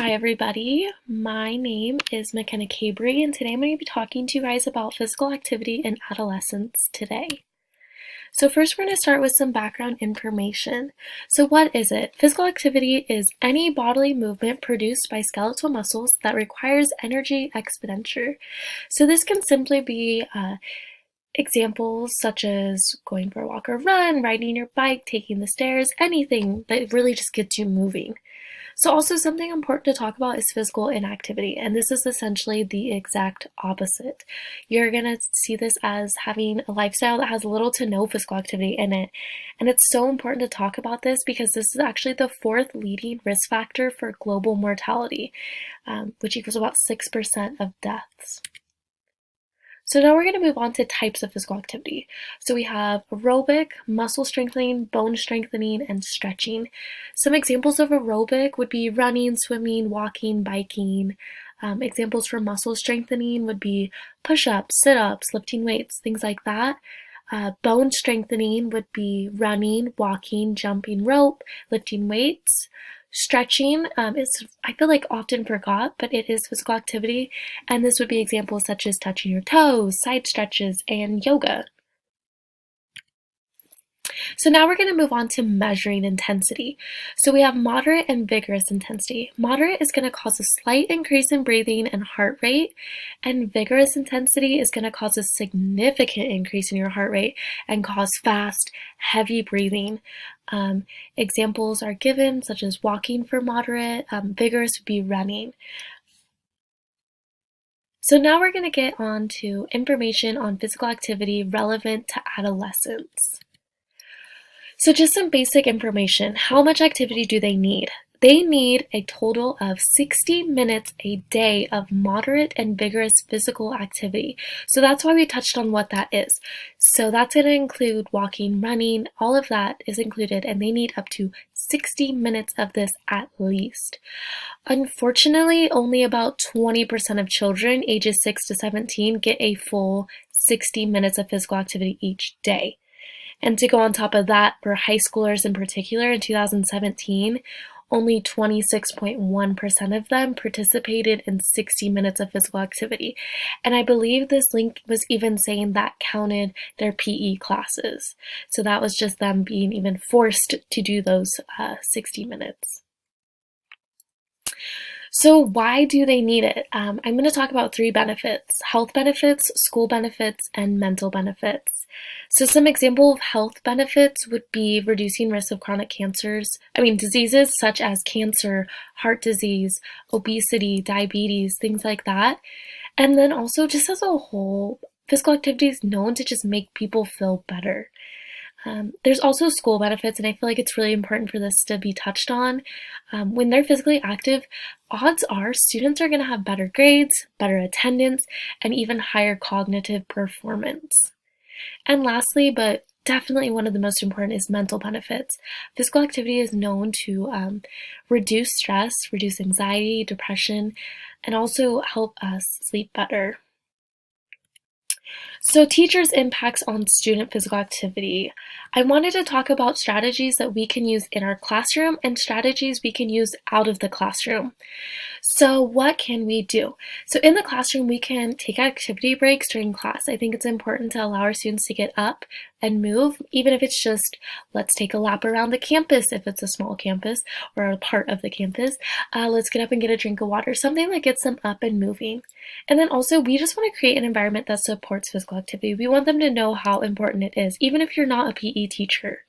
Hi everybody, my name is McKenna Cabry and today I'm going to be talking to you guys about physical activity in adolescence today. So first we're going to start with some background information. So what is it? Physical activity is any bodily movement produced by skeletal muscles that requires energy expenditure. So this can simply be examples such as going for a walk or run, riding your bike, taking the stairs, anything that really just gets you moving. So also something important to talk about is physical inactivity, and this is essentially the exact opposite. You're going to see this as having a lifestyle that has little to no physical activity in it, and it's so important to talk about this because this is actually the fourth leading risk factor for global mortality, which equals about 6% of deaths. So now we're going to move on to types of physical activity. So we have aerobic, muscle strengthening, bone strengthening, and stretching. Some examples of aerobic would be running, swimming, walking, biking. Examples for muscle strengthening would be push-ups, sit-ups, lifting weights, things like that. Bone strengthening would be running, walking, jumping rope, lifting weights. Stretching is, I feel like, often forgot, but it is physical activity, and this would be examples such as touching your toes, side stretches, and yoga. So now we're going to move on to measuring intensity. So we have moderate and vigorous intensity. Moderate is going to cause a slight increase in breathing and heart rate, and vigorous intensity is going to cause a significant increase in your heart rate and cause fast, heavy breathing. Examples are given such as walking for moderate, vigorous would be running. So now we're going to get on to information on physical activity relevant to adolescence. So just some basic information. How much activity do they need? They need a total of 60 minutes a day of moderate and vigorous physical activity. So that's why we touched on what that is. So that's going to include walking, running, all of that is included, and they need up to 60 minutes of this at least. Unfortunately, only about 20% of children ages 6 to 17 get a full 60 minutes of physical activity each day. And to go on top of that, for high schoolers in particular, in 2017, only 26.1% of them participated in 60 minutes of physical activity. And I believe this link was even saying that counted their PE classes. So that was just them being even forced to do those 60 minutes. So why do they need it? I'm going to talk about 3 benefits: health benefits, school benefits, and mental benefits. So some example of health benefits would be reducing risk of chronic diseases such as cancer, heart disease, obesity, diabetes, things like that. And then also just as a whole, physical activity is known to just make people feel better. There's also school benefits, and I feel like it's really important for this to be touched on. When they're physically active, odds are students are going to have better grades, better attendance, and even higher cognitive performance. And lastly, but definitely one of the most important, is mental benefits. Physical activity is known to reduce stress, reduce anxiety, depression, and also help us sleep better. So teachers' impacts on student physical activity. I wanted to talk about strategies that we can use in our classroom and strategies we can use out of the classroom. So what can we do? So in the classroom, we can take activity breaks during class. I think it's important to allow our students to get up and move, even if it's just, let's take a lap around the campus if it's a small campus or a part of the campus. Let's get up and get a drink of water, something that gets them up and moving. And then also, we just want to create an environment that supports physical activity. We want them to know how important it is, even if you're not a PE teacher.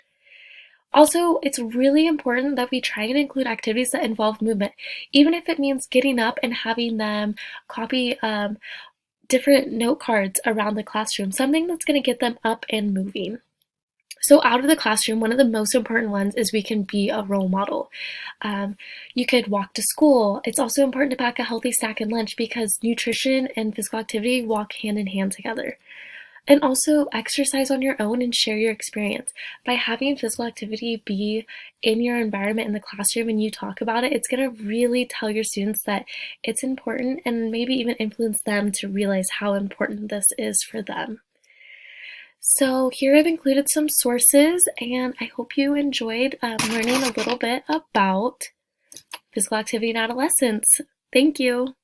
Also, it's really important that we try and include activities that involve movement, even if it means getting up and having them copy different note cards around the classroom, something that's going to get them up and moving. So out of the classroom, one of the most important ones is we can be a role model. You could walk to school. It's also important to pack a healthy snack and lunch because nutrition and physical activity walk hand in hand together. And also exercise on your own and share your experience. By having physical activity be in your environment in the classroom and you talk about it, it's going to really tell your students that it's important and maybe even influence them to realize how important this is for them. So here I've included some sources, and I hope you enjoyed learning a little bit about Physical Activity in Adolescence. Thank you.